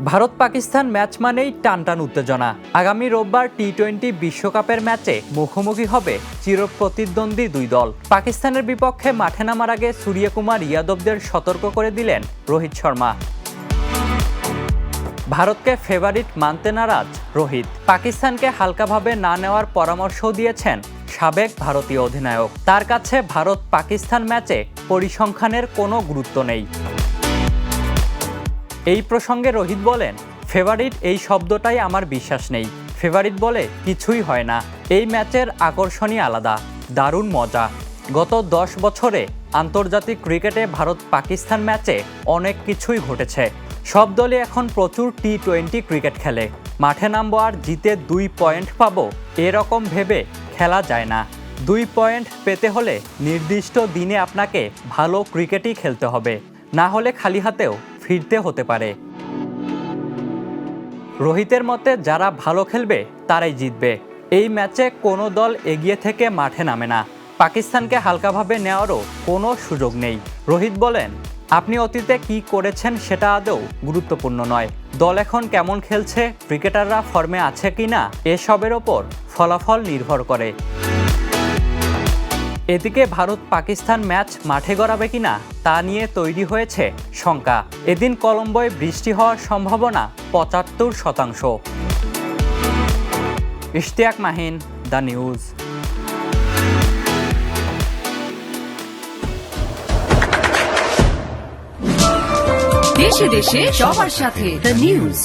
Bharat Pakistan match মানেই টানটান উত্তেজনা। আগামী রোববার টি-20 বিশ্বকাপের ম্যাচে মুখোমুখি হবে চিরপ্রতিদ্বন্দ্বী দুই দল। পাকিস্তানের বিপক্ষে মাঠে নামার আগে সূর্যকুমার যাদবদের সতর্ক করে দিলেন রোহিত শর্মা। ভারতকে ফেভারিট মানতে নারাজ রোহিত। পাকিস্তানকে হালকাভাবে না নেওয়ার পরামর্শও দিয়েছেন সাবেক ভারতীয় অধিনায়ক। তার কাছে ভারত পাকিস্তান ম্যাচে পরিসংখ্যানের কোনো গুরুত্ব নেই। এই প্রসঙ্গে রোহিত বলেন, ফেভারিট এই শব্দটাই আমার বিশ্বাস নেই। ফেভারিট বলে কিছুই হয় না। এই ম্যাচের আকর্ষণই আলাদা, দারুণ মজা। গত 10 বছরে আন্তর্জাতিক ক্রিকেটে ভারত পাকিস্তান ম্যাচে অনেক কিছুই ঘটেছে। সব দলই এখন প্রচুর টি-20 ক্রিকেট খেলে। মাঠে নামবো আর জিতে 2 পয়েন্ট পাবো, এরকম ভেবে খেলা যায় না। 2 পয়েন্ট পেতে হলে নির্দিষ্ট দিনে আপনাকে ভালো ক্রিকেটই খেলতে হবে, না হলে খালি হাতেও ফিরতে হতে পারে। রোহিতের মতে যারা ভালো খেলবে তারাই জিতবে। এই ম্যাচে কোনো দল এগিয়ে থেকে মাঠে নামে না। পাকিস্তানকে হালকাভাবে নেওয়ারও কোনো সুযোগ নেই। রোহিত বলেন, আপনি অতীতে কি করেছেন সেটা আদৌ গুরুত্বপূর্ণ নয়। দল এখন কেমন খেলছে, ক্রিকেটাররা ফর্মে আছে কিনা, এসবের ওপর ফলাফল নির্ভর করে। এদিকে ভারত পাকিস্তান ম্যাচ মাঠে গড়াবে কিনা তা নিয়ে তৈরি হয়েছে শঙ্কা। এদিন কলম্বোয় বৃষ্টি হওয়ার সম্ভাবনা 75%। Ishtiaq Mahin, the news. দেশে দেশে সবার সাথে দ্য নিউজ।